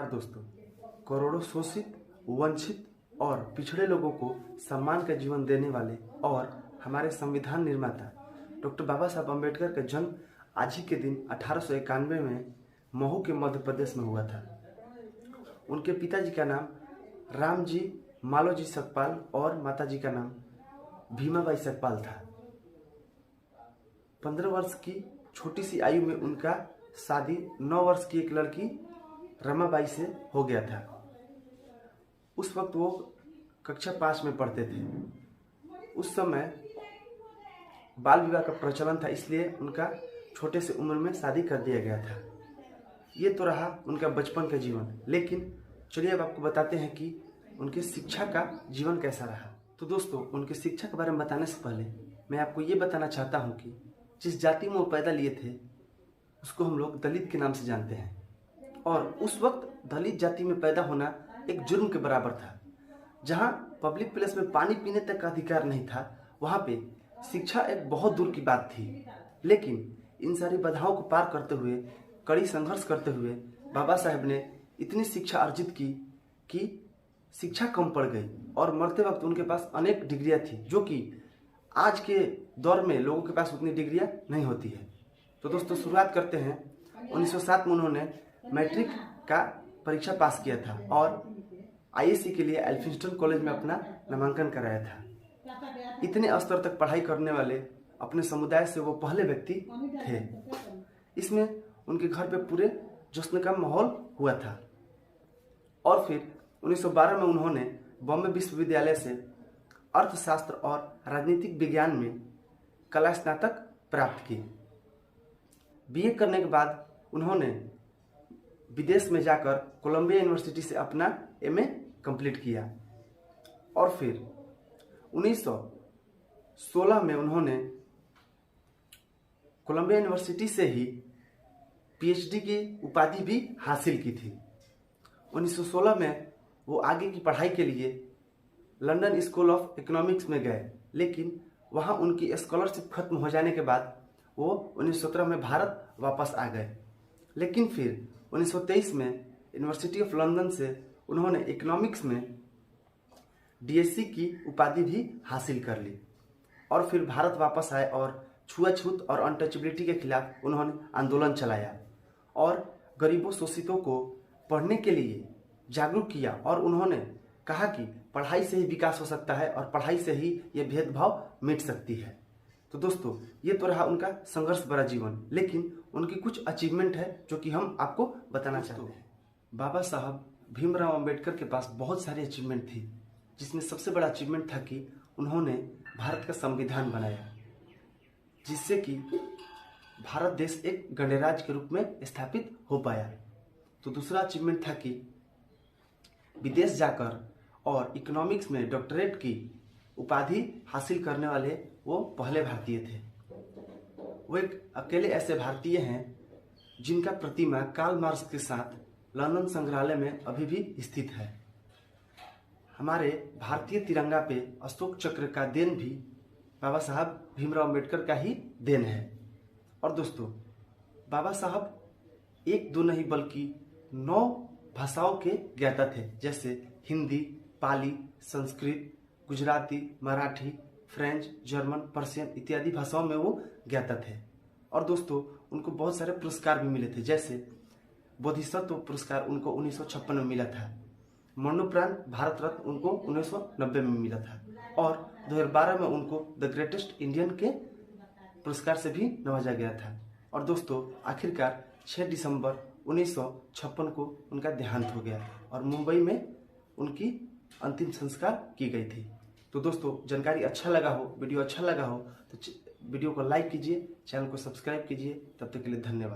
दोस्तों, करोड़ों शोषित, वंचित और पिछड़े लोगों को सम्मान का जीवन देने वाले और हमारे संविधान निर्माता डॉक्टर बाबा साहब अम्बेडकर का जन्म आज ही के दिन 1891 में महू के मध्य प्रदेश में हुआ था। उनके पिताजी का नाम रामजी मालोजी सकपाल और माताजी का नाम भीमाबाई सकपाल था। 15 वर्ष की छोटी सी आयु में उनका शादी 9 वर्ष की एक लड़की रमाबाई से हो गया था। उस वक्त वो कक्षा 5 में पढ़ते थे। उस समय बाल विवाह का प्रचलन था, इसलिए उनका छोटे से उम्र में शादी कर दिया गया था। ये तो रहा उनका बचपन का जीवन, लेकिन चलिए अब आपको बताते हैं कि उनके शिक्षा का जीवन कैसा रहा। तो दोस्तों, उनके शिक्षा के बारे में बताने से पहले मैं आपको ये बताना चाहता हूँ कि जिस जाति में वो पैदा लिए थे उसको हम लोग दलित के नाम से जानते हैं, और उस वक्त दलित जाति में पैदा होना एक जुर्म के बराबर था। जहाँ पब्लिक प्लेस में पानी पीने तक का अधिकार नहीं था, वहाँ पे शिक्षा एक बहुत दूर की बात थी। लेकिन इन सारी बाधाओं को पार करते हुए, कड़ी संघर्ष करते हुए बाबा साहब ने इतनी शिक्षा अर्जित की कि शिक्षा कम पड़ गई और मरते वक्त उनके पास अनेक डिग्रियां थी, जो कि आज के दौर में लोगों के पास उतनी डिग्रियां नहीं होती है। तो दोस्तों, शुरुआत करते हैं। 1907 में उन्होंने मैट्रिक का परीक्षा पास किया था और आईएससी के लिए एल्फिंस्टन कॉलेज में अपना नामांकन कराया था। इतने स्तर तक पढ़ाई करने वाले अपने समुदाय से वो पहले व्यक्ति थे। इसमें उनके घर पे पूरे जश्न का माहौल हुआ था। और फिर 1912 में उन्होंने बॉम्बे विश्वविद्यालय से अर्थशास्त्र और राजनीतिक विज्ञान में कला स्नातक प्राप्त की। बीए करने के बाद उन्होंने विदेश में जाकर कोलंबिया यूनिवर्सिटी से अपना एमए कंप्लीट किया। और फिर 1916 में उन्होंने कोलंबिया यूनिवर्सिटी से ही पीएचडी की उपाधि भी हासिल की थी। 1916 में वो आगे की पढ़ाई के लिए लंदन स्कूल ऑफ इकोनॉमिक्स में गए, लेकिन वहाँ उनकी स्कॉलरशिप खत्म हो जाने के बाद वो 1917 में भारत वापस आ गए। लेकिन फिर 1923 में यूनिवर्सिटी ऑफ लंदन से उन्होंने इकोनॉमिक्स में डीएससी की उपाधि भी हासिल कर ली और फिर भारत वापस आए और छुआछूत और अनटचेबिलिटी के खिलाफ उन्होंने आंदोलन चलाया और गरीबों शोषितों को पढ़ने के लिए जागरूक किया। और उन्होंने कहा कि पढ़ाई से ही विकास हो सकता है और पढ़ाई से ही ये भेदभाव मिट सकती है। तो दोस्तों, ये तो रहा उनका संघर्ष भरा जीवन, लेकिन उनकी कुछ अचीवमेंट है जो कि हम आपको बताना चाहते हैं। बाबा साहब भीमराव अंबेडकर के पास बहुत सारी अचीवमेंट थी, जिसमें सबसे बड़ा अचीवमेंट था कि उन्होंने भारत का संविधान बनाया, जिससे कि भारत देश एक गणराज्य के रूप में स्थापित हो पाया। तो दूसरा अचीवमेंट था कि विदेश जाकर और इकोनॉमिक्स में डॉक्टरेट की उपाधि हासिल करने वाले वो पहले भारतीय थे। वो एक अकेले ऐसे भारतीय हैं जिनका प्रतिमा कार्ल मार्क्स के साथ लंदन संग्रहालय में अभी भी स्थित है। हमारे भारतीय तिरंगा पे अशोक चक्र का देन भी बाबा साहब भीमराव अम्बेडकर का ही देन है। और दोस्तों, बाबा साहब एक दो नहीं बल्कि 9 भाषाओं के ज्ञाता थे, जैसे Hindi, Pali, Sanskrit, Gujarati, Marathi, French, German, Persian इत्यादि भाषाओं में वो ज्ञाता थे। और दोस्तों, उनको बहुत सारे पुरस्कार भी मिले थे, जैसे बोधिसत्व पुरस्कार उनको 1956 में मिला था। मरणोपरांत भारत रत्न उनको 1990 में मिला था और 2012 में उनको द ग्रेटेस्ट इंडियन के पुरस्कार से भी नवाजा गया था। और दोस्तों, आखिरकार 6 दिसंबर 1956 को उनका देहांत हो गया और मुंबई में उनकी अंतिम संस्कार की गई थी। तो दोस्तों, जानकारी अच्छा लगा हो, वीडियो अच्छा लगा हो तो वीडियो को लाइक कीजिए, चैनल को सब्सक्राइब कीजिए। तब तक के लिए धन्यवाद।